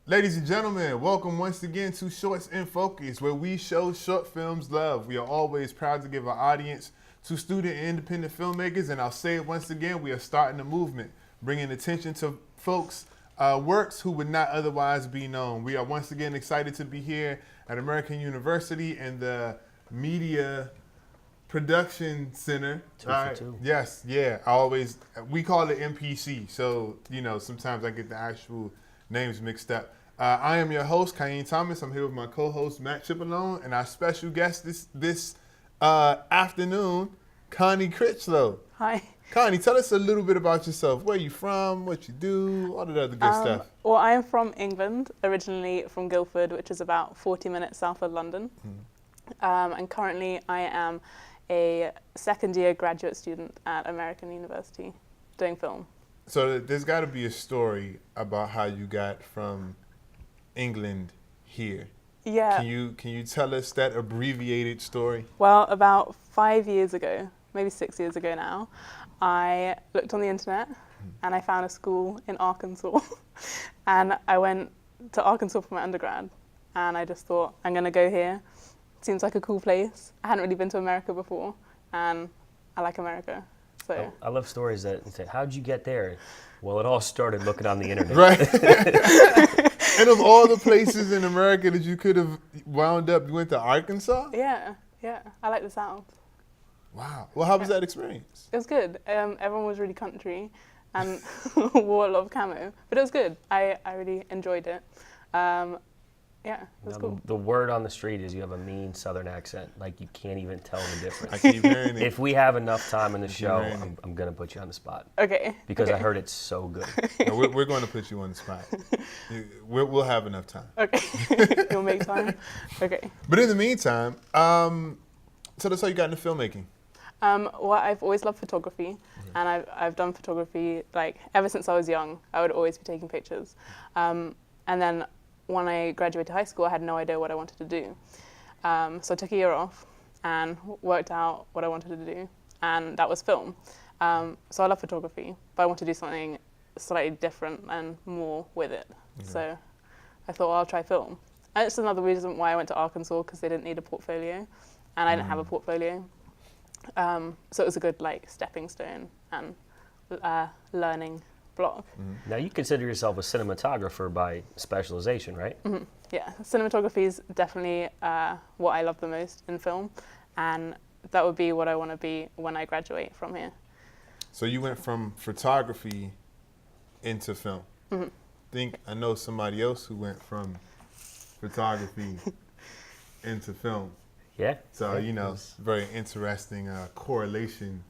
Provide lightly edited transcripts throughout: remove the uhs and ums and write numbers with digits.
Ladies and gentlemen, welcome once again to Shorts in Focus, where we show short films love. We are always proud to give our audience to student and independent filmmakers, and I'll say it once again, we are starting a movement, bringing attention to folks' works who would not otherwise be known. We are once again excited to be here at American University and the Media Production Center. Two for two. Yes, yeah. We call it MPC, so, sometimes I get the actual names mixed up. I am your host, Kayeen Thomas. I'm here with my co-host, Matt Chipalone, and our special guest this afternoon, Connie Critchlow. Hi. Connie, tell us a little bit about yourself. Where you from, what you do, all that other good stuff. Well, I am from England, originally from Guildford, which is about 40 minutes south of London. And currently I am a second-year graduate student at American University doing film. So there's got to be a story about how you got from England here. Yeah. Can you tell us that abbreviated story? Well, about 5 years ago, maybe 6 years ago now, I looked on the internet and I found a school in Arkansas. And I went to Arkansas for my undergrad. And I just thought, I'm going to go here. Seems like a cool place. I hadn't really been to America before. And I like America. So. I love stories that say, how'd you get there? Well, it all started looking on the internet. Right. And of all the places in America that you could have wound up, you went to Arkansas? Yeah. I like the South. Wow. Well, how was that experience? It was good. Everyone was really country and wore a lot of camo. But it was good. I really enjoyed it. Yeah, it was cool. The word on the street is you have a mean Southern accent. Like, you can't even tell the difference. I keep hearing it. If we have enough time in the show, hearing I'm going to put you on the spot. Okay. Because okay. I heard it's so good. No, we're going to put you on the spot. We'll have enough time. Okay. You'll make time? Okay. But in the meantime, so that's how you got into filmmaking. Well, I've always loved photography, and I've done photography, like, ever since I was young. I would always be taking pictures. And then when I graduated high school, I had no idea what I wanted to do. So I took a year off and worked out what I wanted to do, and that was film. So I love photography, but I want to do something slightly different and more with it. Okay. So I thought, well, I'll try film. And it's another reason why I went to Arkansas, because they didn't need a portfolio, and I didn't have a portfolio. So it was a good, like, stepping stone and learning block. Now, you consider yourself a cinematographer by specialization, right? Mm-hmm. Yeah, cinematography is definitely what I love the most in film, and that would be what I want to be when I graduate from here. So you went from photography into film. Mm-hmm. Think I know somebody else who went from photography into film. Yeah. So, yeah. very interesting correlation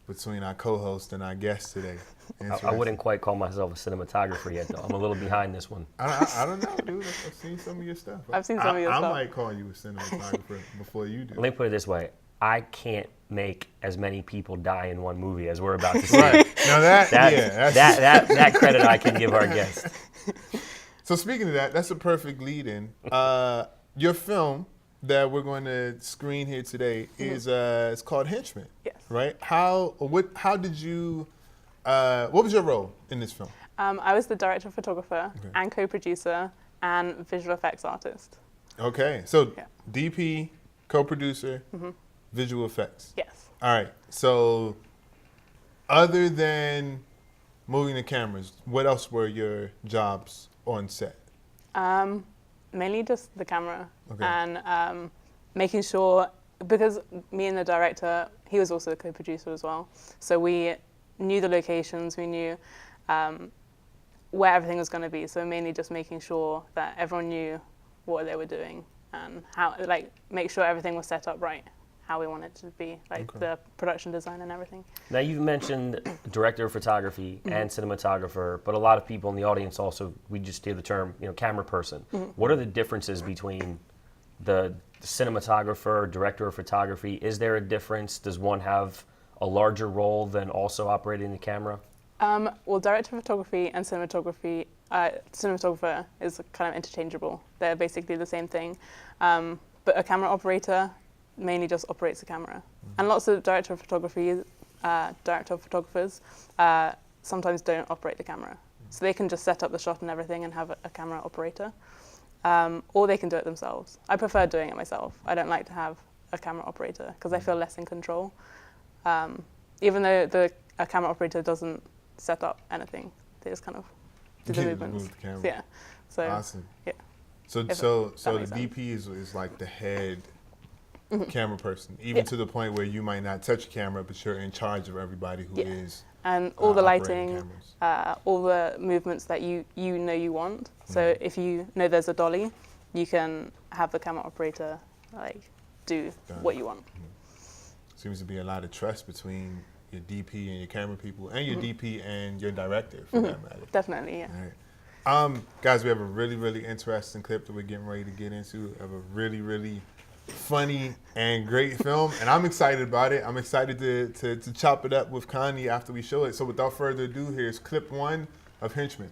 between our co-host and our guest today. I wouldn't quite call myself a cinematographer yet, though. I'm a little behind this one. I don't know, dude. I've seen some of your stuff. I've seen some of your I stuff. might call you a cinematographer before you do. Let me put it this way. I can't make as many people die in one movie as we're about to see. Right. Now that's that credit I can give our guest. So speaking of that, that's a perfect lead-in. Your film that we're going to screen here today is it's called Henchman. Yes. Right? What was your role in this film? I was the director, photographer, and co-producer, and visual effects artist. Okay. So Yeah. DP, co-producer, visual effects. Yes. All right. So other than moving the cameras, what else were your jobs on set? Mainly just the camera, Okay. and making sure, because me and the director, he was also a co-producer as well, so we knew the locations, we knew where everything was going to be, so mainly just making sure that everyone knew what they were doing and how, like, make sure everything was set up right, how we want it to be, like the production design and everything. Now, you've mentioned director of photography and cinematographer, but a lot of people in the audience also, we just hear the term, camera person. What are the differences between the cinematographer, director of photography? Is there a difference? Does one have a larger role than also operating the camera? Well, director of photography and cinematography, cinematographer is kind of interchangeable. They're basically the same thing. But a camera operator mainly just operates the camera. And lots of director of photographers sometimes don't operate the camera. So they can just set up the shot and everything and have a camera operator. Or they can do it themselves. I prefer doing it myself. I don't like to have a camera operator because I feel less in control. Even though a camera operator doesn't set up anything, they just kind of do the movements. Move the camera. Yeah. So Awesome. yeah. So If so that so the makes sense. DP is like the head camera person, even Yeah. to the point where you might not touch a camera, but you're in charge of everybody who Yeah. is And all the operating lighting, cameras. all the movements that you know you want. So if you know there's a dolly, you can have the camera operator like do Done. what you want. Seems to be a lot of trust between your DP and your camera people, and your DP and your director, for that matter. Definitely, yeah. All right. Guys, we have a really, really interesting clip that we're getting ready to get into. We have a really, really funny and great film, and I'm excited about it. I'm excited to chop it up with Connie after we show it. So without further ado, here's clip 1 of Henchman.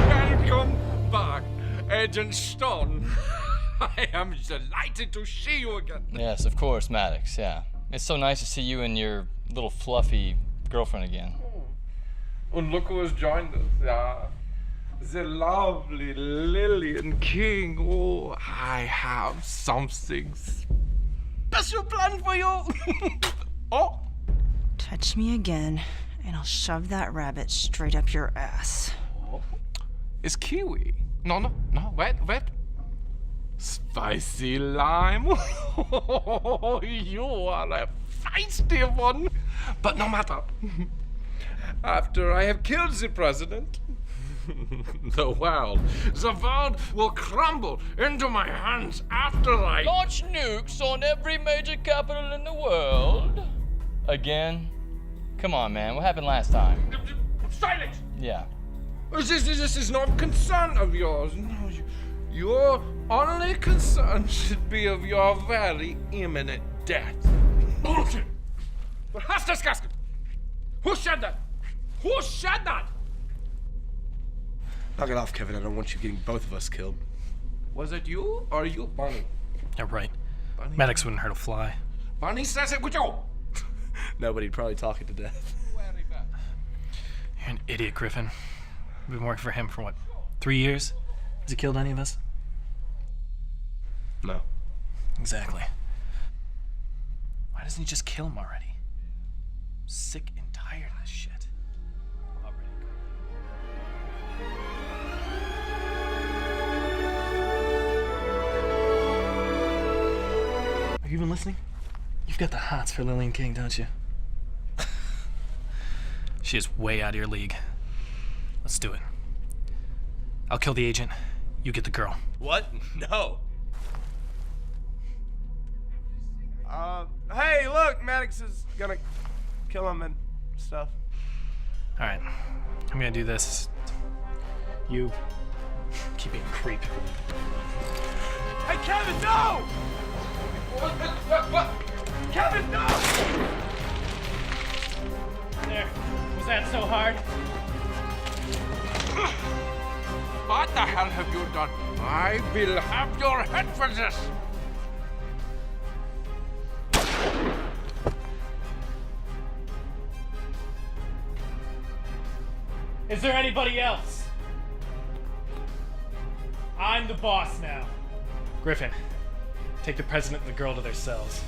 Welcome back, Agent Stone. I am delighted to see you again. Yes, of course, Maddox, yeah. It's so nice to see you and your little fluffy girlfriend again. And look who has joined us. The lovely Lillian King. Oh, I have something special planned for you. Oh, Touch me again, and I'll shove that rabbit straight up your ass. it's kiwi. No, wait. Spicy lime. You are a feisty one. But no matter. After I have killed the president, the world will crumble into my hands after I... Launch nukes on every major capital in the world. Again? Come on, man. What happened last time? Silence! Yeah. This is not concern of yours. No, your only concern should be of your very imminent death. Bullshit! But hast disgusting! Who said that? Who said that? Knock it off, Kevin. I don't want you getting both of us killed. Was it you or you, Bonnie? Yeah, right. Bonnie? Maddox wouldn't hurt a fly. Bonnie says it with you. Nobody'd probably talk it to death. You're an idiot, Griffin. We've been working for him for what, 3 years? Has he killed any of us? No. Exactly. Why doesn't he just kill him already? I'm sick and tired of this shit. Are you even listening? You've got the hots for Lillian King, don't you? She is way out of your league. Let's do it. I'll kill the agent. You get the girl. What? No. Hey, look, Maddox is gonna kill him and stuff. All right. I'm gonna do this. You keep being a creep. Hey, Kevin, no! Kevin, no! There. Was that so hard? What the hell have you done? I will have your head for this. Is there anybody else? I'm the boss now. Griffin, take the president and the girl to their cells.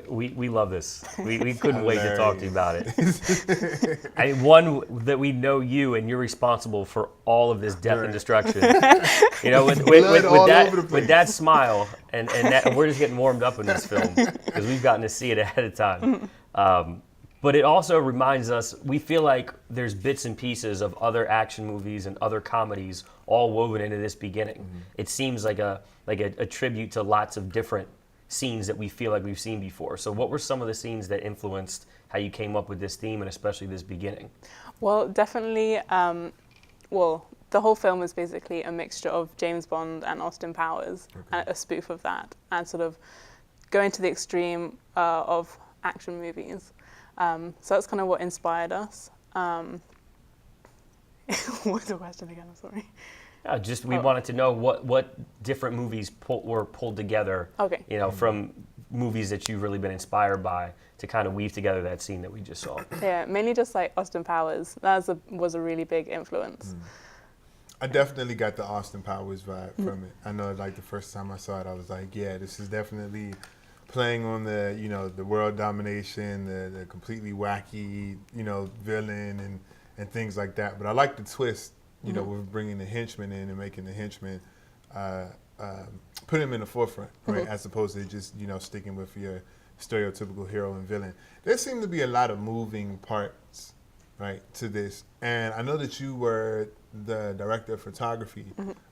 We love this. We couldn't wait to talk to you about it. One, that we know you and you're responsible for all of this death and destruction. You know, with all over the place. with that smile, and that, we're just getting warmed up in this film because we've gotten to see it ahead of time. But it also reminds us, we feel like there's bits and pieces of other action movies and other comedies all woven into this beginning. Mm-hmm. It seems like a tribute to lots of different scenes that we feel like we've seen before. So what were some of the scenes that influenced how you came up with this theme and especially this beginning? Well, definitely, the the whole film is basically a mixture of James Bond and Austin Powers, and a spoof of that, and sort of going to the extreme of action movies. So that's kind of what inspired us. What was the question again? I'm sorry. Just we wanted to know what different movies were pulled together. Okay. You know, from movies that you've really been inspired by to kind of weave together that scene that we just saw. Yeah, mainly just like Austin Powers. That was a really big influence. I definitely got the Austin Powers vibe from it. I know, like, the first time I saw it, I was like, yeah, this is definitely playing on the, you know, the world domination, the completely wacky, you know, villain and things like that. But I like the twist, you know, with bringing the henchman in and making the henchman put him in the forefront, right? As opposed to just, you know, sticking with your stereotypical hero and villain. There seem to be a lot of moving parts, right, to this. And I know that you were the director of photography,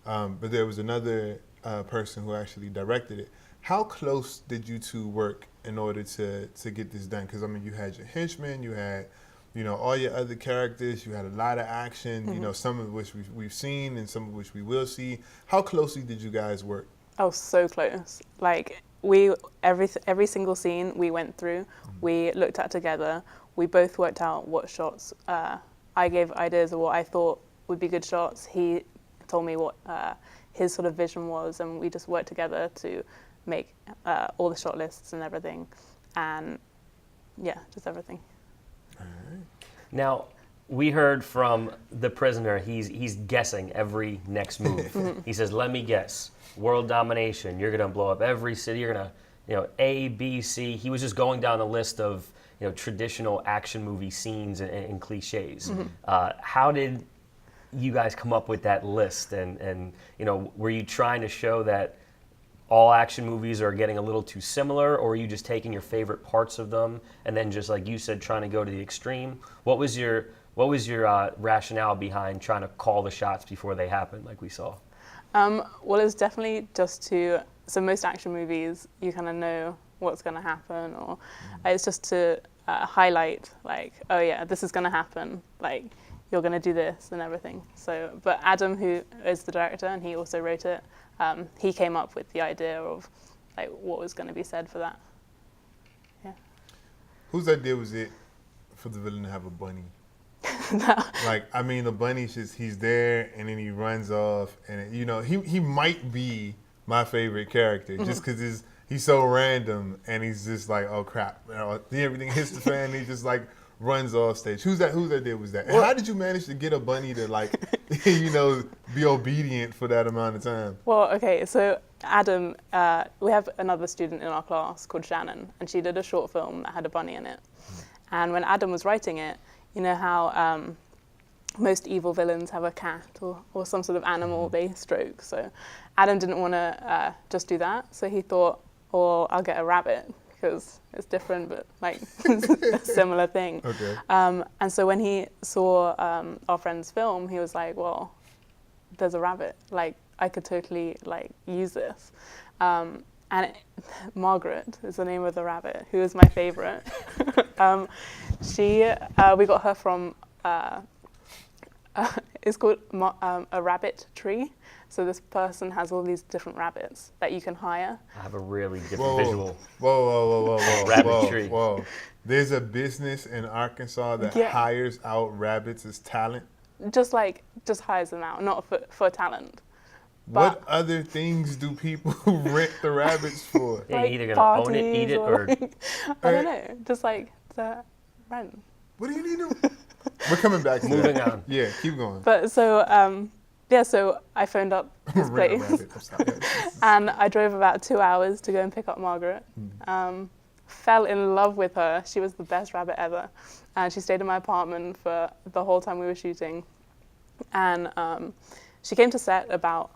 but there was another person who actually directed it. How close did you two work in order to get this done? Because, I mean, you had your henchmen, you had, you know, all your other characters, you had a lot of action, you know, some of which we've seen and some of which we will see. How closely did you guys work? Oh, so close. Like, every single scene we went through, we looked at together. We both worked out what shots. I gave ideas of what I thought would be good shots. He told me what his sort of vision was, and we just worked together to make all the shot lists and everything. And yeah, just everything. All right. Now, we heard from the prisoner, he's guessing every next move. He says, let me guess, world domination, you're gonna blow up every city, you're gonna, you know, A, B, C. He was just going down the list of, you know, traditional action movie scenes and cliches. How did you guys come up with that list? And, you know, were you trying to show that all action movies are getting a little too similar, or are you just taking your favorite parts of them and then just, like you said, trying to go to the extreme? What was your rationale behind trying to call the shots before they happened, like we saw? Well, it's definitely just so most action movies, you kind of know what's going to happen, or it's just to highlight, like, oh yeah, this is going to happen, like, you're going to do this and everything. So, but Adam, who is the director, and he also wrote it, he came up with the idea of, like, what was going to be said for that. Yeah. Whose idea was it for the villain to have a bunny? Like, I mean, the bunny's just, he's there and then he runs off, and, you know, he might be my favorite character just because he's so random, and he's just like, oh crap, you know, everything hits the fan, and he just like runs off stage. Whose idea was that? And how did you manage to get a bunny to, like, you know, be obedient for that amount of time? Well, okay, so Adam, we have another student in our class called Shannon, and she did a short film that had a bunny in it. And when Adam was writing it, you know how most evil villains have a cat or some sort of animal they stroke. So Adam didn't want to just do that. So he thought, well, I'll get a rabbit because it's different, but like a similar thing. Okay. And so when he saw our friend's film, he was like, well, there's a rabbit. Like, I could totally, like, use this. Margaret is the name of the rabbit, who is my favorite. We got her from, it's called a rabbit tree. So this person has all these different rabbits that you can hire. I have a really different visual. Whoa. Rabbit tree. Whoa. There's a business in Arkansas that hires out rabbits as talent. Just hires them out, not for talent. What other things do people rent the rabbits for? Yeah, like, you're either gonna own it, eat it, or like, I don't know, just like the rent. What do you need to? We're coming back to moving that. on. Yeah, keep going. But so so I phoned up this Rent a place, rabbit. I'm sorry. and I drove about 2 hours to go and pick up Margaret. Fell in love with her. She was the best rabbit ever, and she stayed in my apartment for the whole time we were shooting. And she came to set about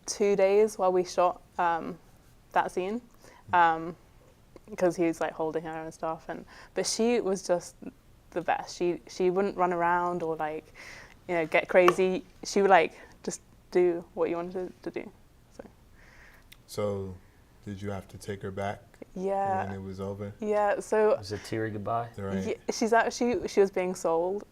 2 days while we shot that scene, because he was like holding her and stuff. But she was just the best. She wouldn't run around or, like, you know, get crazy. She would, like, just do what you wanted to do. So, did you have to take her back? Yeah. When it was over? Yeah. So. it was a teary goodbye. Right. Yeah, she was being sold.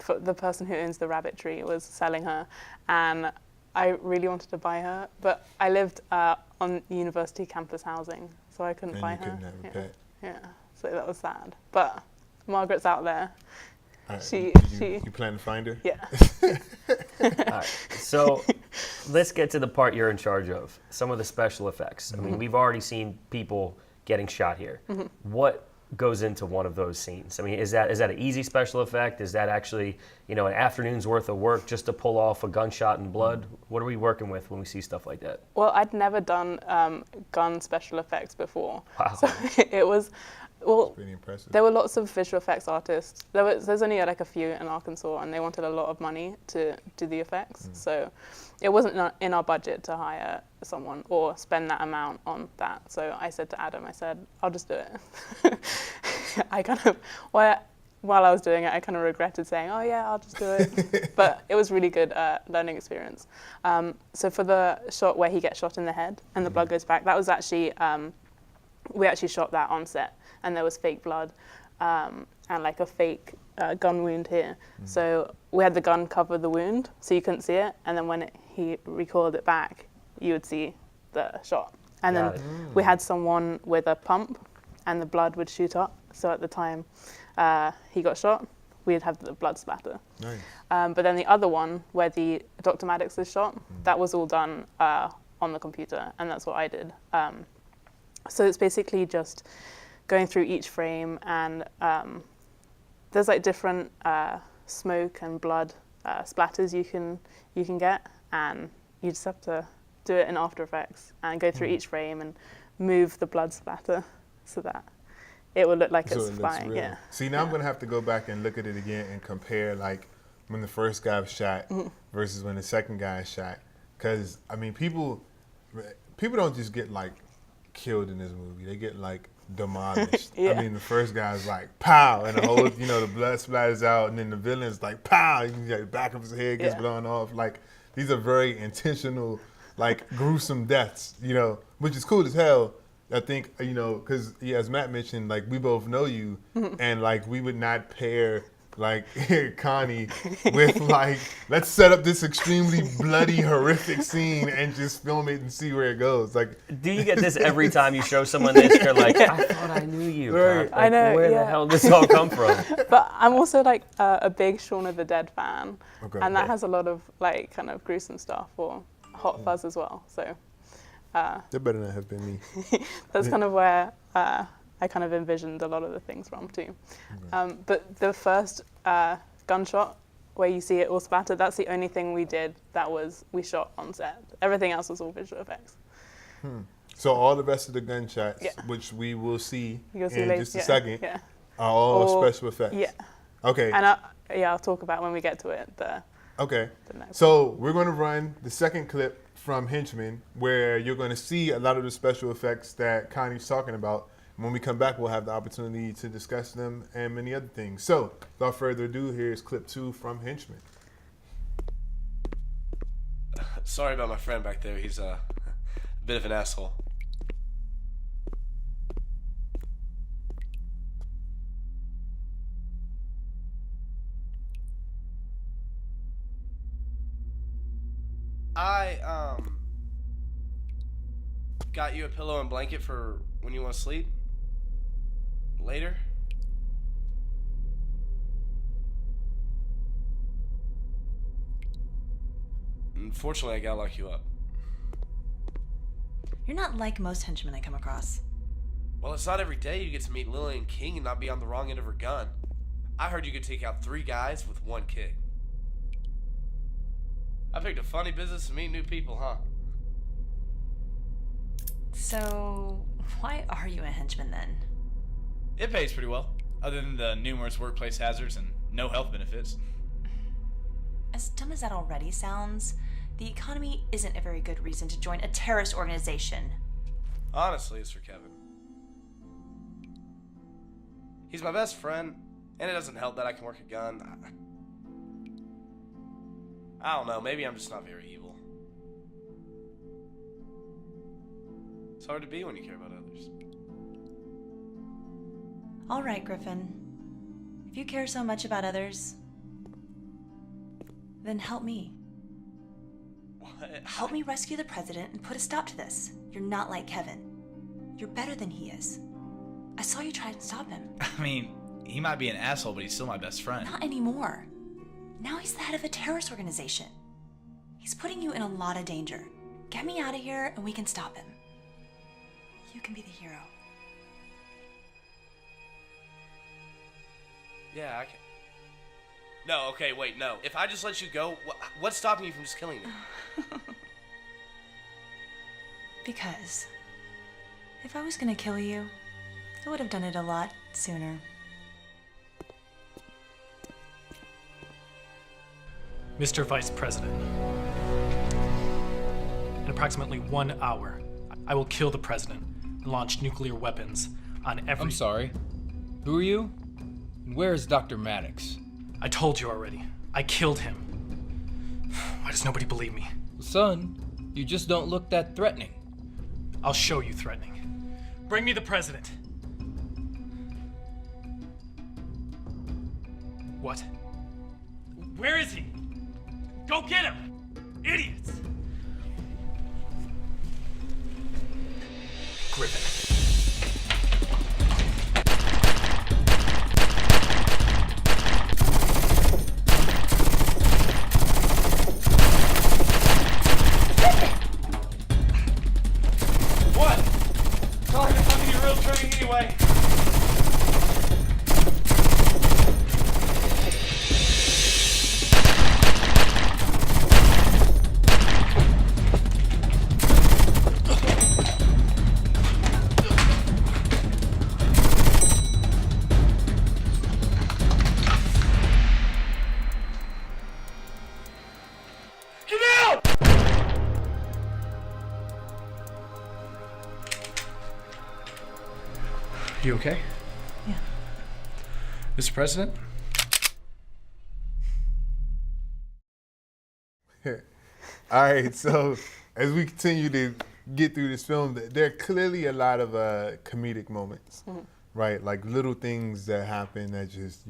for the person who owns the rabbit tree was selling her, and I really wanted to buy her, but I lived on university campus housing, so I couldn't And buy you her. couldn't have a pet. Yeah, so that was sad. But Margaret's out there. All right, She- you plan to find her? Yeah. All right. So let's get to the part you're in charge of. Some of the special effects. I mean, we've already seen people getting shot here. What goes into one of those scenes? I mean, is that an easy special effect? Is that actually, an afternoon's worth of work just to pull off a gunshot and blood? What are we working with when we see stuff like that? Well, I'd never done gun special effects before. Wow. So it was, well, Pretty impressive. there were lots of visual effects artists. There's only like a few in Arkansas, and they wanted a lot of money to do the effects. So it wasn't in our budget to hire someone or spend that amount on that. So I said to Adam, I'll just do it. I kind of, while I was doing it, I kind of regretted saying, oh yeah, I'll just do it. But it was really good learning experience. So for the shot where he gets shot in the head and the blood goes back, that was actually, we actually shot that on set, and there was fake blood and like a fake gun wound here. So we had the gun cover the wound, so you couldn't see it, and then when he recalled it back, you would see the shot. And Got then it. we had someone with a pump, and the blood would shoot up. So at the time he got shot, we'd have the blood splatter. Nice. But then the other one, where the Dr. Maddox is shot, that was all done on the computer, and that's what I did. So it's basically just going through each frame, and there's like different smoke and blood splatters you can get, and you just have to do it in After Effects and go through each frame and move the blood splatter so that it will look like So it's it looks flying. real. Yeah. See, now I'm gonna have to go back and look at it again and compare like when the first guy was shot versus when the second guy is shot. Because I mean, people don't just get like killed in this movie; they get like demolished. Yeah. I mean, the first guy's like pow, and the whole the blood splatters out, and then the villain's like pow, and the back of his head gets Yeah. blown off. Like these are very intentional, like gruesome deaths. Which is cool as hell. I think, because as Matt mentioned, like we both know you, and like we would not pair like Connie with like, let's set up this extremely bloody, horrific scene and just film it and see where it goes. Like, Do you get this every time you show someone this? They're like, I thought I knew you. Right. Like, I know, Where the yeah. hell did this all come from? But I'm also like a big Shaun of the Dead fan, Okay. and that has a lot of like kind of gruesome stuff, or Hot Fuzz as well. So that better not have been me. that's kind of where I kind of envisioned a lot of the things from too. But the first gunshot where you see it all splattered, that's the only thing we did we shot on set. Everything else was all visual effects. So all the rest of the gunshots, Yeah. which we will see You'll see in later. just a Yeah, second, Yeah. are all Or- special effects. Yeah. Okay. And I'll talk about when we get to it. Okay. The next So we're going to run the second clip from Henchman, where you're going to see a lot of the special effects that Connie's talking about. When we come back, we'll have the opportunity to discuss them and many other things. So, without further ado, here's clip 2 from Henchman. Sorry about my friend back there. He's a bit of an asshole. I got you a pillow and blanket for when you want to sleep later. Unfortunately, I gotta lock you up. You're not like most henchmen I come across. Well, it's not every day you get to meet Lillian King and not be on the wrong end of her gun. I heard you could take out 3 guys with 1 kick. I picked a funny business to meet new people, huh? So, why are you a henchman then? It pays pretty well, other than the numerous workplace hazards and no health benefits. As dumb as that already sounds, the economy isn't a very good reason to join a terrorist organization. Honestly, it's for Kevin. He's my best friend, and it doesn't help that I can work a gun. I don't know, maybe I'm just not very evil. It's hard to be when you care about others. All right, Griffin. If you care so much about others, Then help me. What? Help me rescue the president and put a stop to this. You're not like Kevin. You're better than he is. I saw you try to stop him. I mean, he might be an asshole, but he's still my best friend. Not anymore. Now he's the head of a terrorist organization. He's putting you in a lot of danger. Get me out of here and we can stop him. You can be the hero. Yeah, I can. No, okay, wait, no. If I just let you go, what's stopping you from just killing me? Because if I was gonna kill you, I would have done it a lot sooner. Mr. Vice President, in approximately 1 hour, I will kill the president and launch nuclear weapons on every... I'm sorry. Who are you? And where is Dr. Maddox? I told you already. I killed him. Why does nobody believe me? Son, you just don't look that threatening. I'll show you threatening. Bring me the president. What? Where is he? Go get him! Idiots! Griffin. What? Sorry, you're fucking your real training anyway. Get out! You okay? Yeah. Mr. President? All right, so as we continue to get through this film, there are clearly a lot of comedic moments, right? Like little things that happen that just,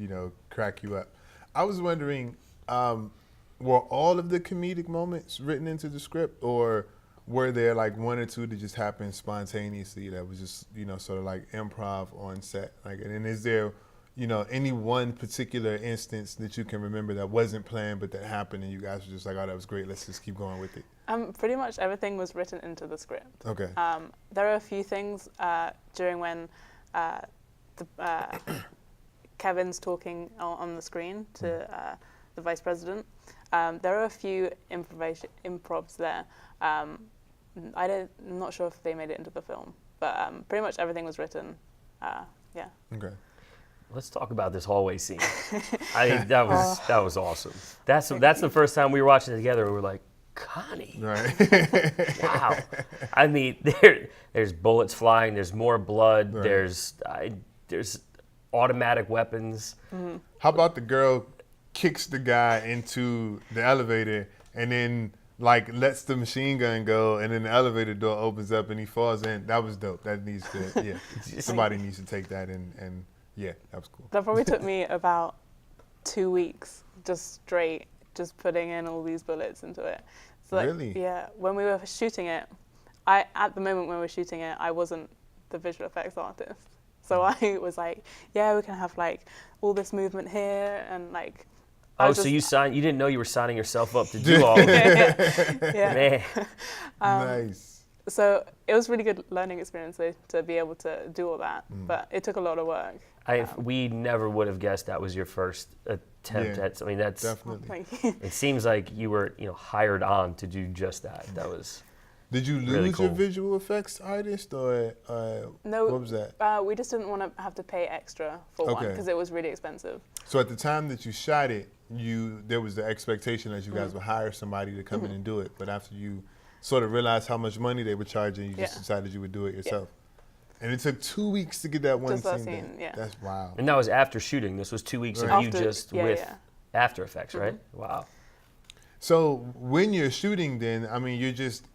crack you up. I was wondering, were all of the comedic moments written into the script, or were there like one or two that just happened spontaneously that was just, sort of like improv on set? Like, and is there, any one particular instance that you can remember that wasn't planned but that happened and you guys were just like, oh, that was great, let's just keep going with it? Pretty much everything was written into the script. Okay. There are a few things during when Kevin's talking on the screen to the vice president. There are a few improvs there. I'm not sure if they made it into the film, but pretty much everything was written. Yeah. Okay. Let's talk about this hallway scene. I think that was awesome. That's the first time we were watching it together and we were like, Connie. Right. Wow. I mean, there's bullets flying, there's more blood, Right. there's automatic weapons. Mm-hmm. How about the girl kicks the guy into the elevator and then like lets the machine gun go and then the elevator door opens up and he falls in? That was dope. That needs to, yeah. Somebody needs to take that and yeah, that was cool. That probably took me about 2 weeks, just straight, just putting in all these bullets into it. So like, Really? Yeah. When we were shooting it, at the moment when we were shooting it, I wasn't the visual effects artist. So I was like, yeah, we can have like all this movement here and like. So you didn't know you were signing yourself up to do all of it. Yeah. Man. Nice. So it was a really good learning experience to be able to do all that, but it took a lot of work. We never would have guessed that was your first attempt Yeah, at. I mean, that's definitely. Thank you. It seems like you were, hired on to do just that. That was. Did you really lose your cool. visual effects artist or No, what was that? We just didn't want to have to pay extra for one Okay. because it was really expensive. So at the time that you shot it, there was the expectation that you guys would hire somebody to come in and do it. But after you sort of realized how much money they were charging, you just decided you would do it yourself. And it took 2 weeks to get that one Just that scene done. scene, yeah. That's wild. And that was after shooting. This was 2 weeks of Right. you just with After Effects, right? Wow. So when you're shooting, then I mean, you're just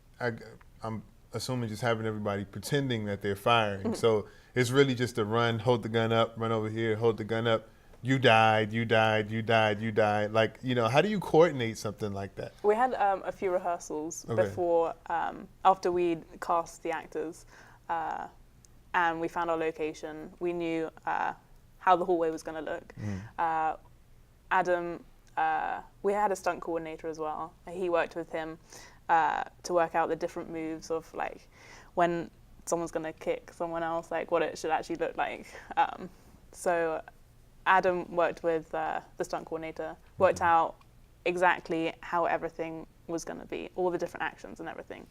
I'm assuming just having everybody pretending that they're firing. So it's really just a run, hold the gun up, run over here, hold the gun up. you died, you died, you died, you died. Like, you know, how do you coordinate something like that? We had a few rehearsals before, after we cast the actors, and we found our location. We knew how the hallway was going to look. Adam, we had a stunt coordinator as well. He worked with him to work out the different moves of like when someone's going to kick someone else, like what it should actually look like. So Adam worked with the stunt coordinator, worked out exactly how everything was going to be, all the different actions and everything.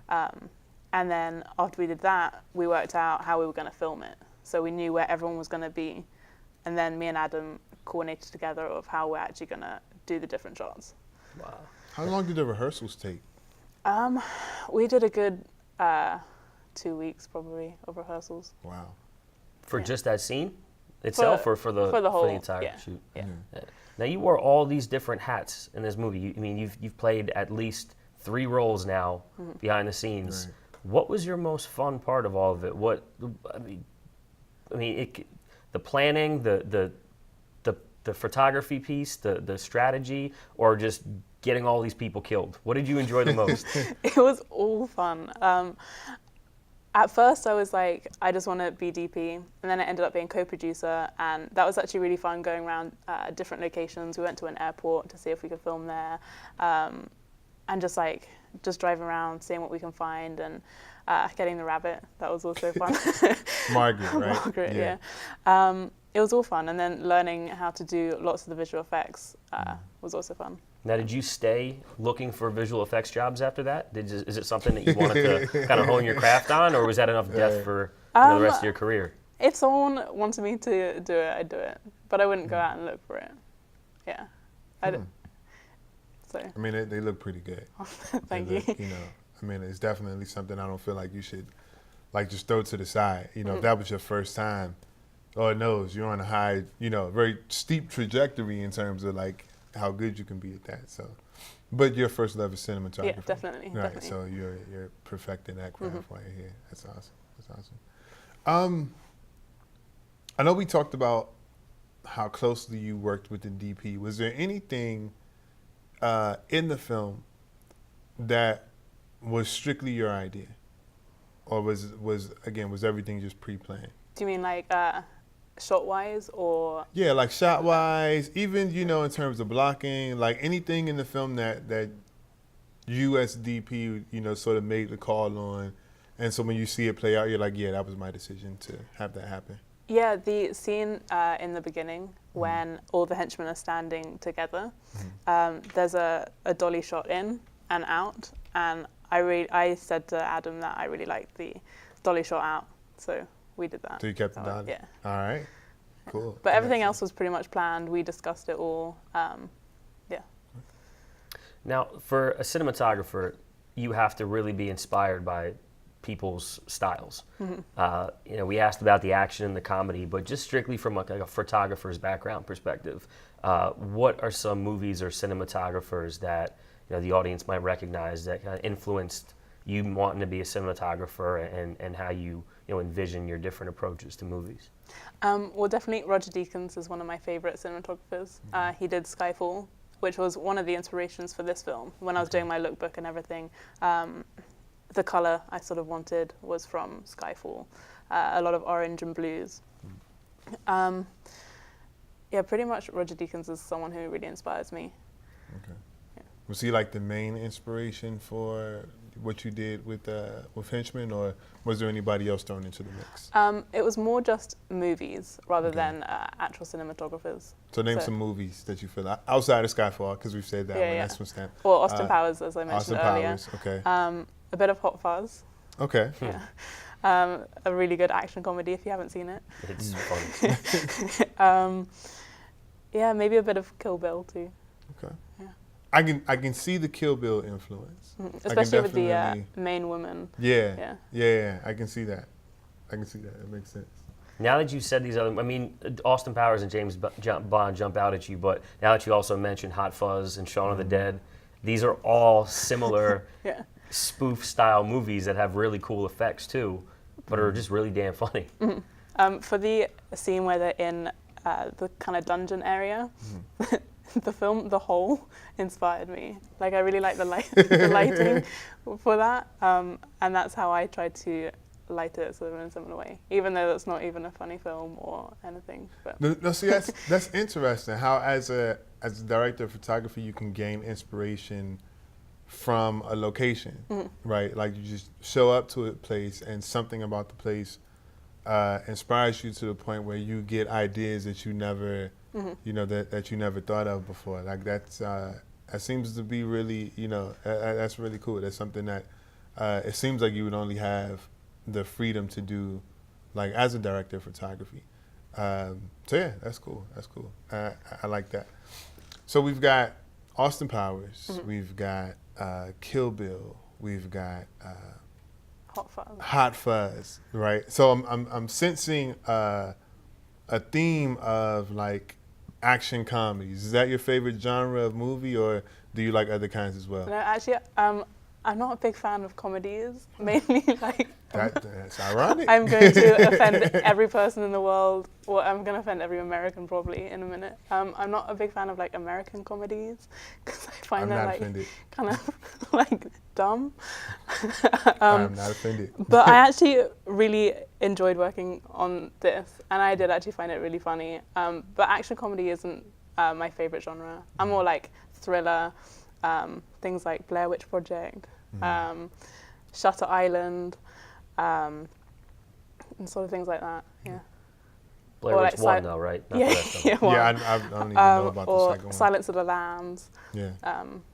And then after we did that, we worked out how we were going to film it. So we knew where everyone was going to be. And then me and Adam coordinated together of how we're actually going to do the different shots. Wow. How long did the rehearsals take? We did a good 2 weeks probably of rehearsals. Wow. For just that scene itself, or for the entire shoot? Yeah. Now you wore all these different hats in this movie. You've played at least 3 roles now behind the scenes. Right. What was your most fun part of all of it? The planning, the photography piece, the strategy, or just getting all these people killed? What did you enjoy the most? It was all fun. At first I was like, I just want to be DP, and then I ended up being co-producer, and that was actually really fun going around different locations. We went to an airport to see if we could film there, and just driving around, seeing what we can find, and getting the rabbit. That was also fun. Margaret, right? Margaret, yeah. It was all fun, and then learning how to do lots of the visual effects was also fun. Now, did you stay looking for visual effects jobs after that? Is it something that you wanted to kind of hone your craft on, or was that enough depth for the rest of your career? If someone wanted me to do it, I'd do it, but I wouldn't go out and look for it. Yeah. So. I mean, they look pretty good. Thank you. You know, I mean, it's definitely something I don't feel like you should, like, just throw to the side. You know, if that was your first time, Lord knows you're on a high, you know, very steep trajectory in terms of like how good you can be at that. So, but your first love is cinematography. Yeah, definitely. Right. Definitely. So you're perfecting that craft while you're here. That's awesome. That's awesome. I know we talked about how closely you worked with the DP. Was there anything in the film that was strictly your idea, or was everything just pre-planned? Do you mean like shot-wise, or? Yeah, like shot-wise, even, you know, in terms of blocking, like anything in the film that you as DP, you know, sort of made the call on, and so when you see it play out, you're like, yeah, that was my decision to have that happen. Yeah, the scene in the beginning when all the henchmen are standing together, there's a dolly shot in and out, and I said to Adam that I really liked the dolly shot out, so we did that. So you kept the dolly? Yeah. All right. Cool. But everything else was pretty much planned. We discussed it all. Yeah. Now, for a cinematographer, you have to really be inspired by people's styles. You know, we asked about the action and the comedy, but just strictly from like a photographer's background perspective, what are some movies or cinematographers that, you know, the audience might recognize that kind of influenced you wanting to be a cinematographer, and how you envision your different approaches to movies? Well, definitely Roger Deakins is one of my favorite cinematographers. He did Skyfall, which was one of the inspirations for this film. When I was doing my lookbook and everything, the color I sort of wanted was from Skyfall, a lot of orange and blues. Yeah, pretty much Roger Deakins is someone who really inspires me. Okay. Yeah. Was he like the main inspiration for what you did with Henchmen, or was there anybody else thrown into the mix? It was more just movies rather than actual cinematographers. So name some movies that you feel outside of Skyfall, because we've said that one. That's one step. Well, Austin Powers, as I mentioned earlier. Austin Powers, okay. A bit of Hot Fuzz. Okay. Yeah. A really good action comedy if you haven't seen it. It's fun. Yeah, maybe a bit of Kill Bill too. Okay. Yeah. I can see the Kill Bill influence, especially with the main woman. Yeah. I can see that. It makes sense. Now that you said these other, I mean, Austin Powers and James Bond jump out at you, but now that you also mentioned Hot Fuzz and Shaun of the Dead, these are all similar spoof-style movies that have really cool effects too, but are just really damn funny. For the scene where they're in the kind of dungeon area. The film The Hole inspired me. Like, I really like the lighting for that, and that's how I tried to light it sort of in a similar way, even though that's not even a funny film or anything. But No, see, that's interesting. How as a director of photography, you can gain inspiration from a location, right? Like, you just show up to a place, and something about the place inspires you to the point where you get ideas that you never, you know, that you never thought of before. Like, that seems to be really, you know, that's really cool. That's something that it seems like you would only have the freedom to do, like, as a director of photography. So yeah, that's cool. That's cool. I like that. So we've got Austin Powers. We've got Kill Bill. We've got Hot Fuzz, right? So I'm sensing a theme of, like, action comedies. Is that your favorite genre of movie, or do you like other kinds as well? no, actually, I'm not a big fan of comedies. Mainly, like, That's ironic. I'm going to offend every person in the world. Well, I'm going to offend every American probably in a minute. I'm not a big fan of, like, American comedies because I find them, like, kind of like dumb. I'm not offended. But I actually really enjoyed working on this, and I did actually find it really funny. But action comedy isn't my favorite genre. I'm more like thriller, things like Blair Witch Project, Shutter Island, and sort of things like that. Yeah. Blair Witch like 1 though, right? Not yeah, the rest of yeah, them. one. Yeah, I don't even know about the second one. Silence of the Lambs. Yeah.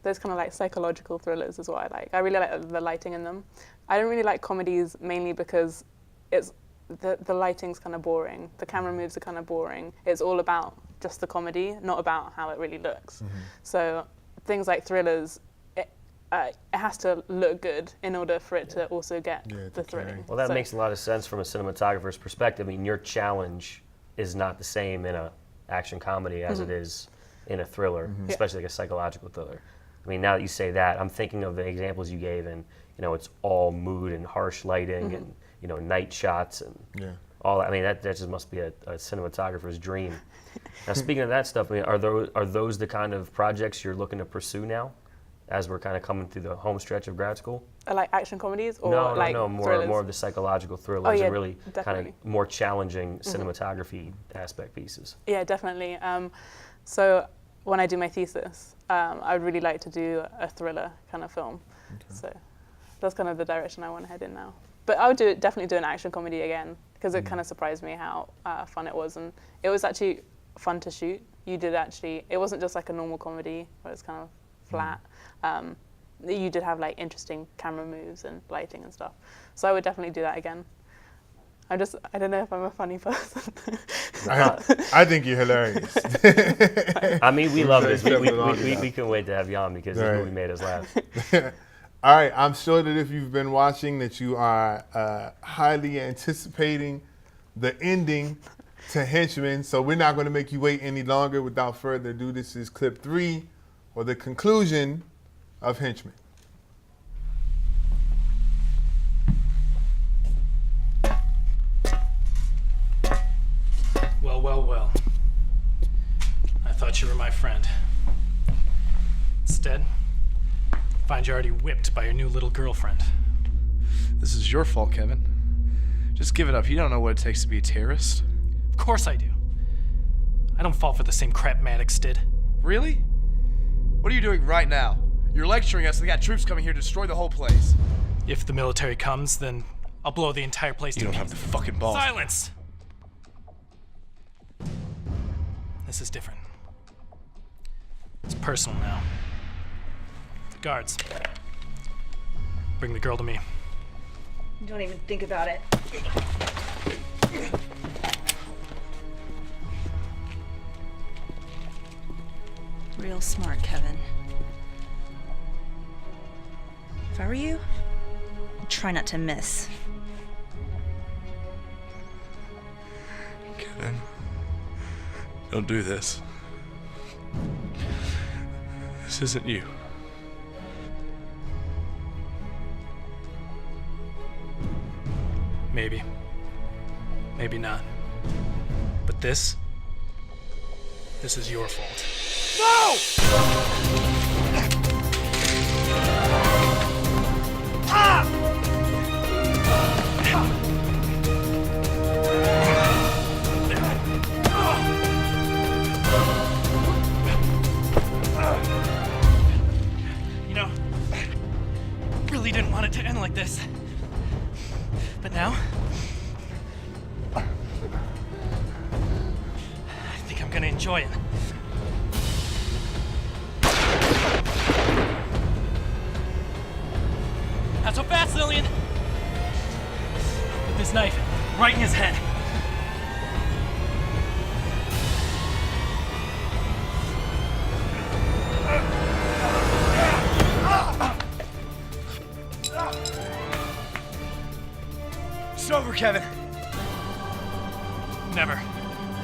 Those kind of like psychological thrillers is what I like. I really like the lighting in them. I don't really like comedies mainly because it's the lighting's kind of boring. The camera moves are kind of boring. It's all about just the comedy, not about how it really looks. So things like thrillers, it has to look good in order for it to also get the thrilling. Well, that makes a lot of sense from a cinematographer's perspective. I mean, your challenge is not the same in a action comedy as it is in a thriller, especially like a psychological thriller. I mean, now that you say that, I'm thinking of the examples you gave, and you know, it's all mood and harsh lighting, and you know, night shots and all that. I mean, that just must be a cinematographer's dream. Now, speaking of that stuff, I mean, are those the kind of projects you're looking to pursue now, as we're kind of coming through the home stretch of grad school? Like action comedies, or no, more of the psychological thrillers and really definitely. kind of more challenging cinematography aspect pieces. Yeah, definitely. So when I do my thesis, I would really like to do a thriller kind of film. So that's kind of the direction I want to head in now. But I would definitely do an action comedy again, because it kind of surprised me how fun it was, and it was actually fun to shoot. It wasn't just like a normal comedy where it's kind of flat. You did have like interesting camera moves and lighting and stuff. So I would definitely do that again. I don't know if I'm a funny person. I think you're hilarious. I mean, we love this. We couldn't wait to have you on because this movie made us laugh. All right, I'm sure that if you've been watching that you are highly anticipating the ending to Henchman, so we're not going to make you wait any longer. Without further ado, this is clip 3, or the conclusion of Henchman. Well, well, well. I thought you were my friend. Instead, I find you already whipped by your new little girlfriend. This is your fault, Kevin. Just give it up. You don't know what it takes to be a terrorist. Of course I do. I don't fall for the same crap Maddox did. Really? What are you doing right now? You're lecturing us. They got troops coming here to destroy the whole place. If the military comes, then I'll blow the entire place to You don't pieces. have the fucking balls. Silence! This is different. It's personal now. Guards, bring the girl to me. Don't even think about it. Real smart, Kevin. If I were you, I'd try not to miss. Kevin, don't do this. This isn't you. Maybe. Maybe not. But this This is your fault. You know, really didn't want it to end like this. But now, I think I'm gonna enjoy it. Not so fast, Lillian! With this knife right in his head. It's over, Kevin. Never.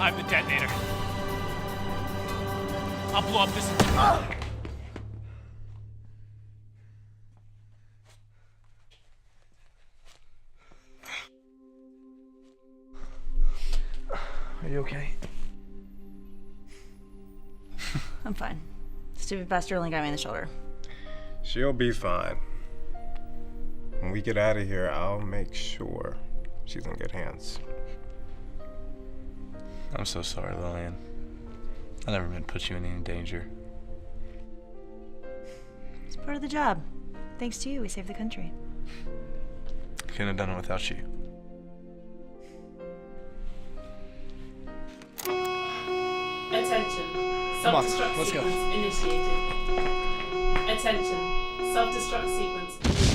I'm the detonator. I'll blow up this. Are you okay? I'm fine. Stupid bastard only got me in the shoulder. She'll be fine. When we get out of here, I'll make sure she's in good hands. I'm so sorry, Lillian. I never meant to put you in any danger. It's part of the job. Thanks to you, we saved the country. Couldn't have done it without you. Attention. Come on, Self-destruct let's go. sequence initiated. Attention. Self-destruct sequence initiated.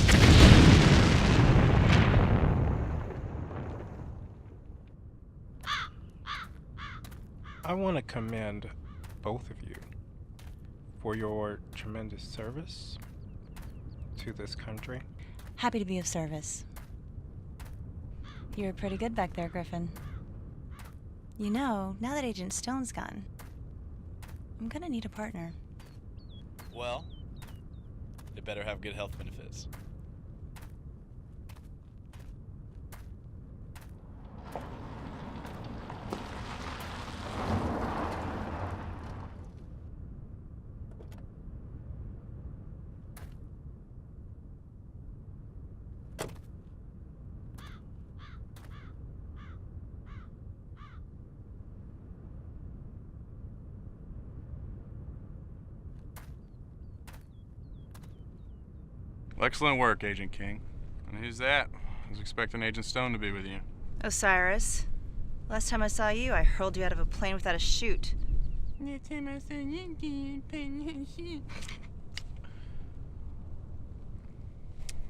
I want to commend both of you for your tremendous service to this country. Happy to be of service. You were pretty good back there, Griffin. You know, now that Agent Stone's gone, I'm gonna need a partner. Well, they better have good health benefits. Excellent work, Agent King. And who's that? I was expecting Agent Stone to be with you. Osiris. Last time I saw you, I hurled you out of a plane without a chute. And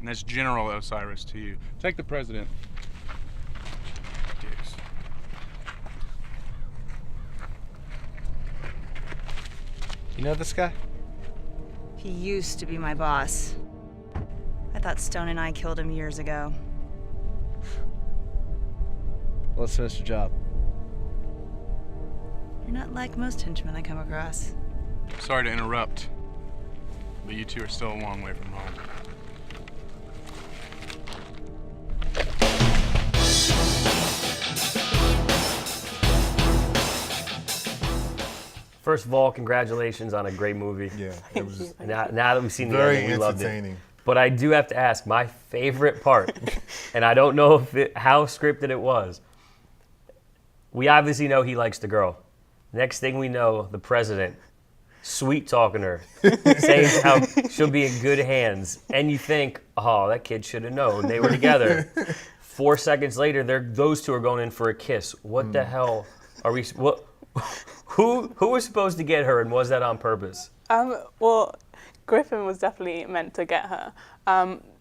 that's General Osiris to you. Take the president. Dicks. You know this guy? He used to be my boss. I thought Stone and I killed him years ago. Well, let's finish the job. You're not like most henchmen I come across. Sorry to interrupt, but you two are still a long way from home. First of all, congratulations on a great movie. Yeah, it was now that we've seen the very ending, we loved it. entertaining. But I do have to ask, my favorite part, and I don't know if how scripted it was. We obviously know he likes the girl. Next thing we know, the president, sweet talking her, saying how she'll be in good hands. And you think, oh, that kid should have known they were together. 4 seconds later, those two are going in for a kiss. What the hell are we? What? Who was supposed to get her, and was that on purpose? Well, Griffin was definitely meant to get her.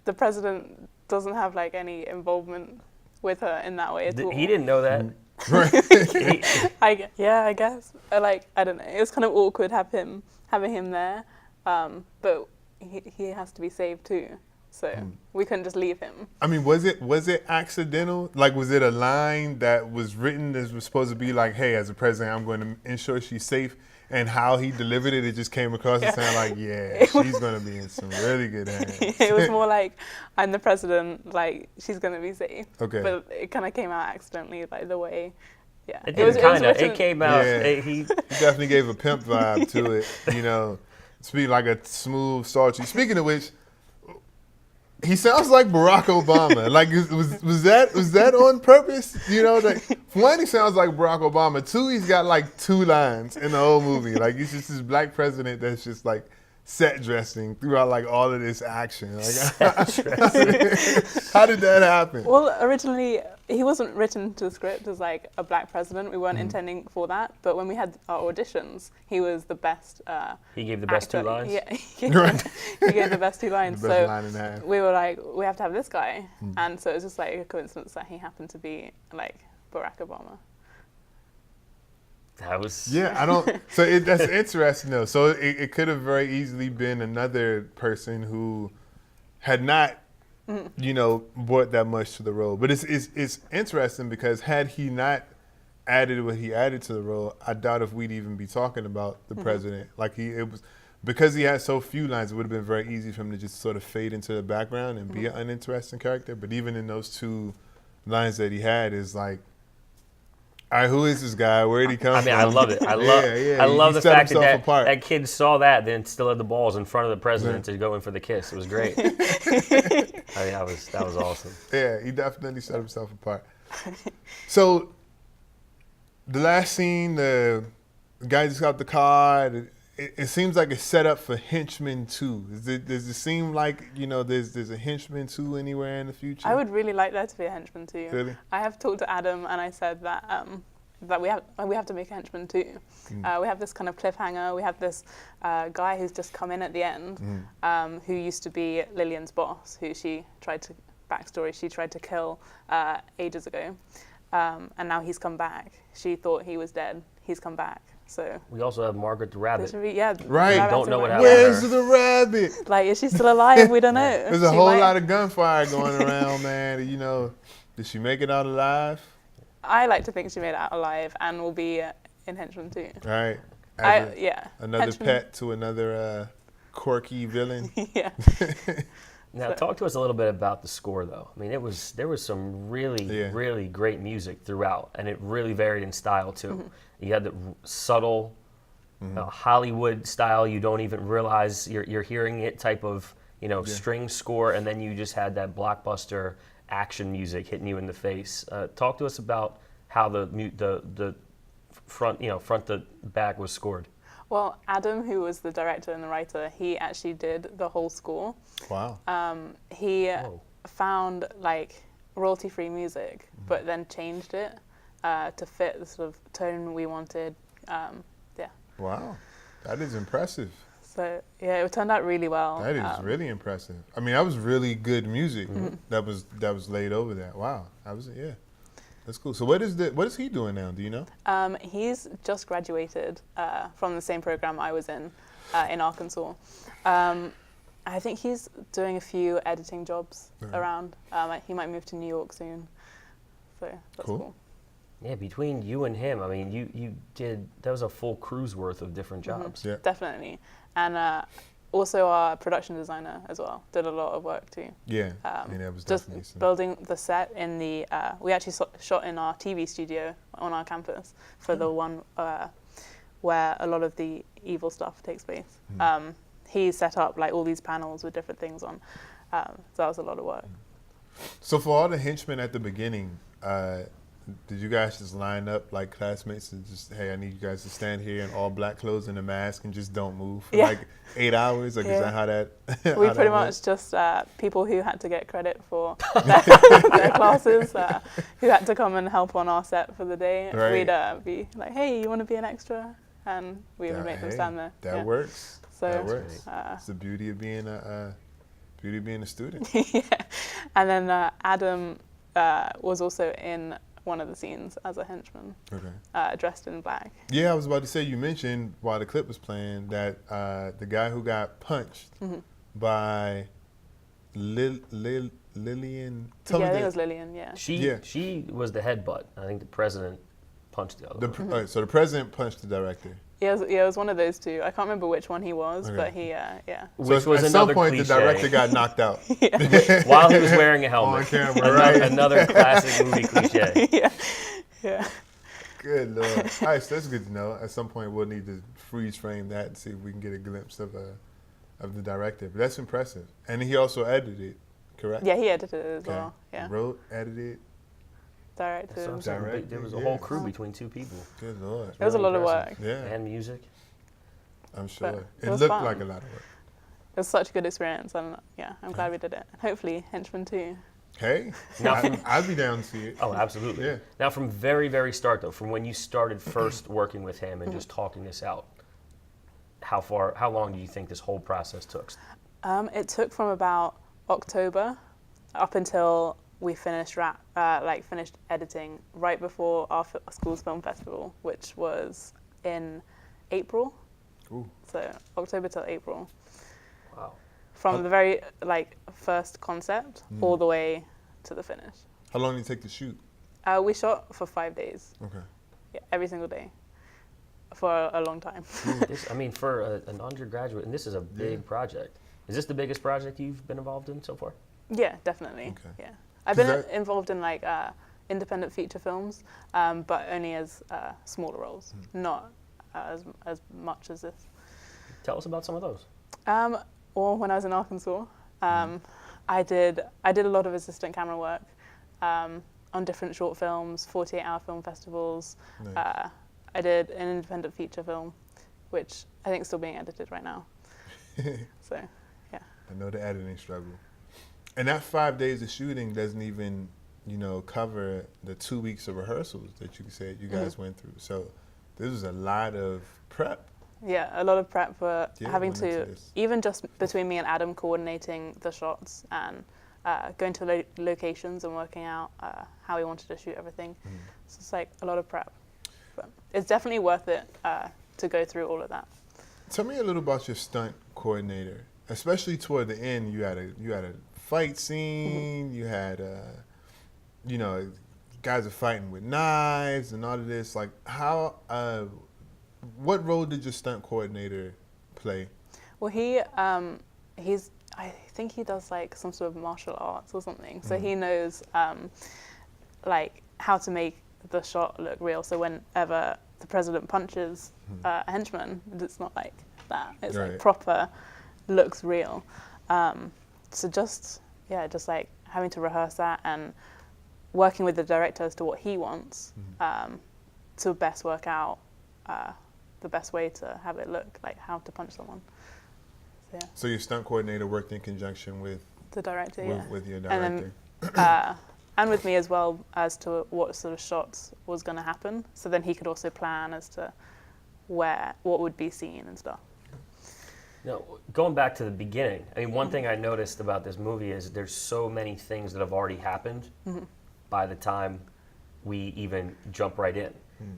The president doesn't have like any involvement with her in that way at all. He didn't know that. I guess. I don't know. It was kind of awkward having him there, but he has to be saved too. So we couldn't just leave him. I mean, was it accidental? Like, was it a line that was written that was supposed to be like, hey, as a president, I'm going to ensure she's safe? And how he delivered it, it just came across as sounding like, yeah, she's going to be in some really good hands. It was more like, I'm the president, like, she's going to be safe. Okay. But it kind of came out accidentally, like, the way Yeah. It did kind of. written- It came out. Yeah. He He definitely gave a pimp vibe to it, you know. Speaking like a smooth, salty. Speaking of which, he sounds like Barack Obama. Like, was that on purpose? You know, like, for one, he sounds like Barack Obama. Two, he's got like 2 lines in the whole movie. Like, he's just this black president that's just like set dressing throughout like all of this action. Like, how did that happen? Well, originally he wasn't written to the script as like a black president. We weren't intending for that. But when we had our auditions, he was the best. He gave the best 2 actor. lines? Yeah, he gave the best 2 lines. The best So line and a half. we were like, we have to have this guy, and so it was just like a coincidence that he happened to be like Barack Obama. That was. Yeah, I don't. So that's interesting though. So it could have very easily been another person who had not, you know, brought that much to the role. But it's interesting because had he not added what he added to the role, I doubt if we'd even be talking about the president. Like it was because he had so few lines. It would have been very easy for him to just sort of fade into the background and be an uninteresting character. But even in those 2 lines that he had, is like. All right, who is this guy? Where did he come from? I love it. I love the fact that kid saw that, then still had the balls in front of the president to go in for the kiss. It was great. I mean, that was awesome. Yeah, he definitely set himself apart. So, the last scene, the guy just got the car. It seems like it's set up for Henchman 2. Does it seem like, you know, there's a Henchman 2 anywhere in the future? I would really like there to be a Henchman 2. Really? I have talked to Adam and I said that that we have to make a Henchman 2. We have this kind of cliffhanger. We have this guy who's just come in at the end, who used to be Lillian's boss, who she tried to kill ages ago, and now he's come back. She thought he was dead. He's come back. So we also have Margaret the rabbit. Right. Don't know what happened. Where's the rabbit? Like, is she still alive? We don't know. There's a whole lot of gunfire going around, man. You know, did she make it out alive? I like to think she made it out alive and will be in Henchman 2. Right. Another Henchman. pet to another quirky villain. Yeah. Now, talk to us a little bit about the score, though. I mean, there was some really great music throughout, and it really varied in style too. You had the subtle Hollywood style. You don't even realize you're hearing it type of string score, and then you just had that blockbuster action music hitting you in the face. Talk to us about how the front to back was scored. Well, Adam, who was the director and the writer, he actually did the whole score. Wow. He found like royalty-free music, but then changed it to fit the sort of tone we wanted. Wow, that is impressive. So yeah, it turned out really well. That is really impressive. I mean, that was really good music that was laid over that. Wow, that's cool. So what is he doing now? Do you know? He's just graduated from the same program I was in Arkansas. I think he's doing a few editing jobs around. He might move to New York soon. So that's cool. Yeah, between you and him, I mean, that was a full crew's worth of different jobs. Yeah. Definitely. And also our production designer as well did a lot of work too. Yeah, that was just definitely building the set in the. We actually shot in our TV studio on our campus for the one where a lot of the evil stuff takes place. He set up like all these panels with different things on. So that was a lot of work. So for all the henchmen at the beginning, did you guys just line up like classmates and just, hey, I need you guys to stand here in all black clothes and a mask and just don't move for like 8 hours? Like, is that how that? We pretty much just people who had to get credit for their classes, who had to come and help on our set for the day. Right. We'd be like, hey, you want to be an extra? And we would make them stand there. That works. So, that works. It's the beauty of being a student. Yeah. And then Adam was also in one of the scenes as a henchman, dressed in black. Yeah, I was about to say, you mentioned while the clip was playing that the guy who got punched by Lillian. I think it was Lillian. Yeah. She was the headbutt. I think the president punched the other one. So the president punched the director. Yeah, it was one of those two. I can't remember which one he was, but he, Which so was at some point, the director got knocked out. While he was wearing a helmet. On camera, right? Another classic movie cliche. Yeah. Good Lord. All right, so that's good to know. At some point, we'll need to freeze frame that and see if we can get a glimpse of the director. But that's impressive. And he also edited, correct? Yeah, he edited it as well. Yeah. Wrote, edited. Directed. That's what I'm saying. There was a whole crew between two people. Good Lord. It was a lot of work. Yeah. And music. I'm sure. It It was looked fun. like a lot of work. It was such a good experience, and yeah, I'm glad we did it. And hopefully, Henchman too. Hey, Now I'd be down to see it. Oh, absolutely. Yeah. Now, from very, very start though, from when you started first working with him and just talking this out, how long do you think this whole process took? It took from about October up until we finished finished editing right before our school's film festival, which was in April. Ooh. So October till April. Wow. From the very first concept all the way to the finish. How long did it take to shoot? We shot for 5 days. Okay. Yeah, every single day. For a long time. For an undergraduate, and this is a big project. Is this the biggest project you've been involved in so far? Yeah, definitely. Okay. Yeah, I've been involved in independent feature films, but only as smaller roles, not as much as this. Tell us about some of those. Or when I was in Arkansas, I did a lot of assistant camera work on different short films, 48-hour film festivals. Nice. I did an independent feature film, which I think is still being edited right now. So, yeah. I know the editing struggle. And that 5 days of shooting doesn't even, cover the 2 weeks of rehearsals that you said you guys went through. So this was a lot of prep. Yeah, a lot of prep for having went into to, this. even just between me and Adam coordinating the shots and going to locations and working out how we wanted to shoot everything. So it's like a lot of prep. But it's definitely worth it to go through all of that. Tell me a little about your stunt coordinator, especially toward the end. You had a fight scene. You had, guys are fighting with knives and all of this. Like, what role did your stunt coordinator play? Well, I think he does like some sort of martial arts or something. So he knows how to make the shot look real. So whenever the president punches a henchman, it's not like that. It's like proper, looks real. So just like having to rehearse that and working with the director as to what he wants to best work out the best way to have it look like how to punch someone. So, yeah. So your stunt coordinator worked in conjunction with the director, with your director. And then, and with me as well as to what sort of shots was going to happen. So then he could also plan as to what would be seen and stuff. Now, going back to the beginning, one thing I noticed about this movie is there's so many things that have already happened by the time we even jump right in.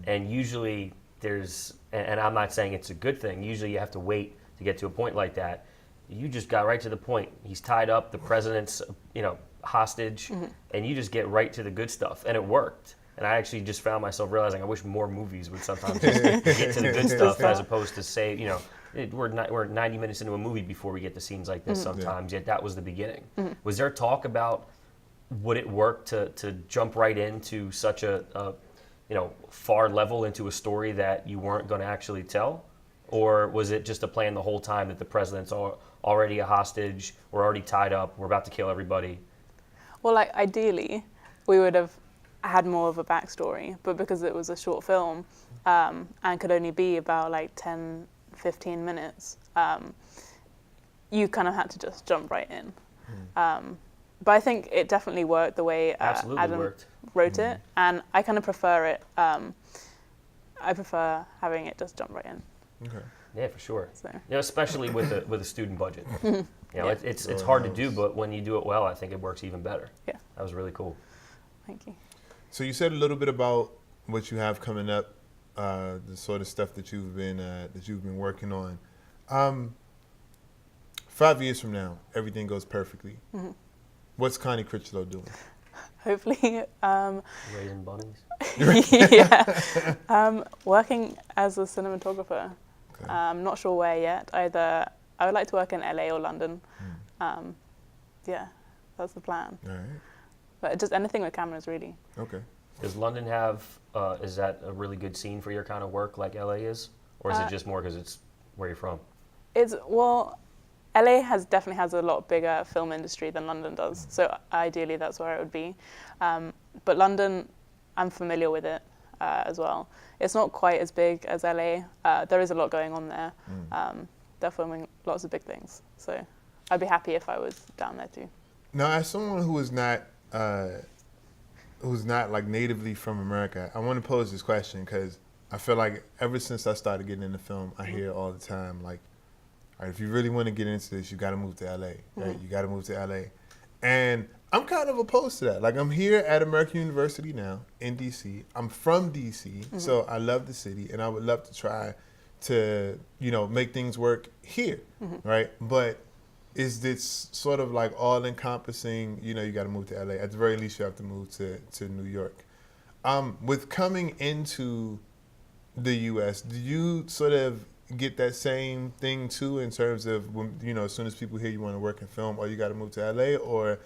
And usually there's, and I'm not saying it's a good thing, usually you have to wait to get to a point like that. You just got right to the point. He's tied up, the president's, hostage, and you just get right to the good stuff, and it worked. And I actually just found myself realizing I wish more movies would sometimes just get to the good stuff as opposed to say, we're 90 minutes into a movie before we get to scenes like this sometimes, yet that was the beginning. Was there talk about would it work to jump right into such a far level into a story that you weren't going to actually tell? Or was it just a plan the whole time that the president's already a hostage, we're already tied up, we're about to kill everybody? Well, ideally, we would have had more of a backstory, but because it was a short film and could only be about 10, 15 minutes, you kind of had to just jump right in. But I think it definitely worked the way Adam wrote it, and I kind of prefer it. I prefer having it just jump right in. Okay. Yeah, for sure. So. Especially with a student budget. It's hard to do, but when you do it well, I think it works even better. Yeah. That was really cool. Thank you. So you said a little bit about what you have coming up, the sort of stuff that you've been working on. 5 years from now, everything goes perfectly. What's Connie Critchlow doing? Hopefully, raising bunnies. Working as a cinematographer. Okay. I'm not sure where yet. Either I would like to work in LA or London. Yeah, that's the plan. All right. But just anything with cameras, really. Okay. Does London have, is that a really good scene for your kind of work like LA is? Or is it just more because it's where you're from? Well, LA definitely has a lot bigger film industry than London does. So ideally that's where it would be. But London, I'm familiar with it as well. It's not quite as big as LA. There is a lot going on there. They're filming lots of big things. So I'd be happy if I was down there too. Now, as someone who is not like natively from America, I want to pose this question because I feel like ever since I started getting into film, I hear all the time like, all right, if you really want to get into this, you got to move to LA, right? You got to move to LA. And I'm kind of opposed to that. Like, I'm here at American University now in DC. I'm from DC, so I love the city, and I would love to try to, make things work here, right? But is this sort of like all-encompassing, you got to move to LA. At the very least, you have to move to New York. With coming into the U.S., do you sort of get that same thing too in terms of when, as soon as people hear you want to work in film, or you got to move to LA, or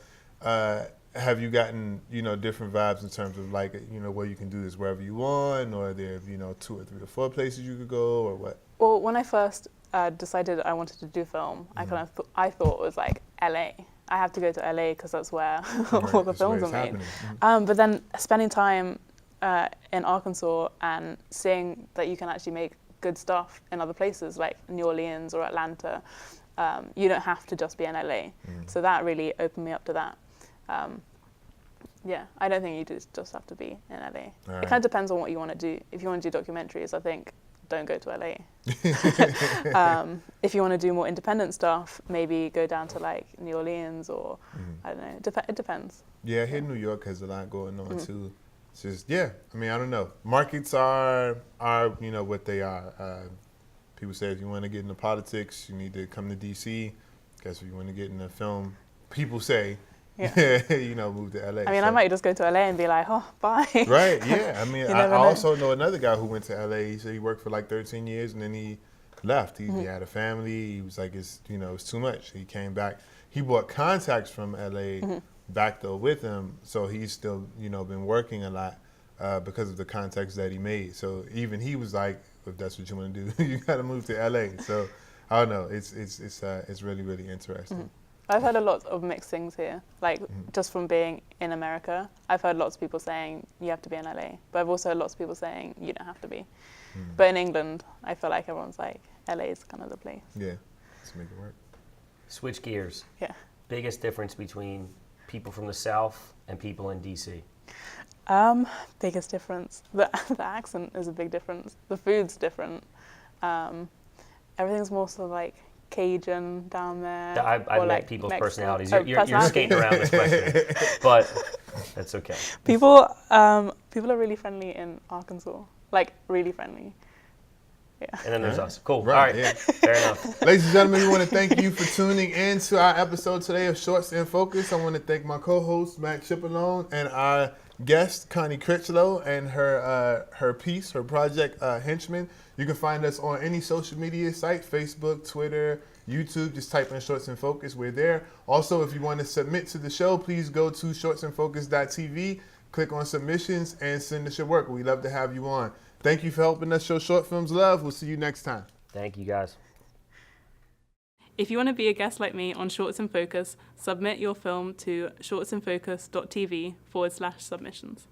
have you gotten, different vibes in terms of like, where you can do this wherever you want, or there, 2 or 3 or 4 places you could go, or what? Well, when I first decided I wanted to do film, I thought it was like LA. I have to go to LA because that's where all the films are made. But then spending time in Arkansas and seeing that you can actually make good stuff in other places like New Orleans or Atlanta, you don't have to just be in LA. So that really opened me up to that. I don't think you just have to be in LA. Right. It kind of depends on what you want to do. If you want to do documentaries, I think don't go to LA. If you want to do more independent stuff, maybe go down to like New Orleans or I don't know. It depends. Yeah, here in New York has a lot going on too. It's just, I don't know. Markets are what they are. People say if you want to get into politics, you need to come to DC. Guess if you want to get into film, people say, move to LA. I might just go to LA and be like, oh, bye. Right, yeah. I also know another guy who went to LA. He said he worked for like 13 years and then he left. He had a family. He was like, it's too much. He came back. He bought contacts from LA back though with him, so he's still been working a lot because of the contacts that he made. So even he was like, if that's what you want to do, you got to move to LA. So I don't know, it's really, really interesting. I've heard a lot of mixed things here, like just from being in America. I've heard lots of people saying you have to be in LA, but I've also heard lots of people saying you don't have to be. But in England, I feel like everyone's like LA is kind of the place. Yeah, let's make it work. Switch gears. Yeah. Biggest difference between people from the South and people in DC? Biggest difference. The accent is a big difference. The food's different. Everything's more sort of like Cajun down there. I've met people's personalities. You're skating around this question, but that's okay. People are really friendly in Arkansas. Like really friendly. Yeah. And then there's us. Cool. Right, all right. Yeah. Fair enough. Ladies and gentlemen, we want to thank you for tuning in to our episode today of Shorts in Focus. I want to thank my co-host, Matt Chipalone, and our guest, Connie Critchlow, and her piece, her project, Henchman. You can find us on any social media site, Facebook, Twitter, YouTube. Just type in Shorts in Focus. We're there. Also, if you want to submit to the show, please go to shortsinfocus.tv, click on submissions, and send us your work. We'd love to have you on. Thank you for helping us show short films love. We'll see you next time. Thank you, guys. If you want to be a guest like me on Shorts in Focus, submit your film to shortsinfocus.tv/submissions.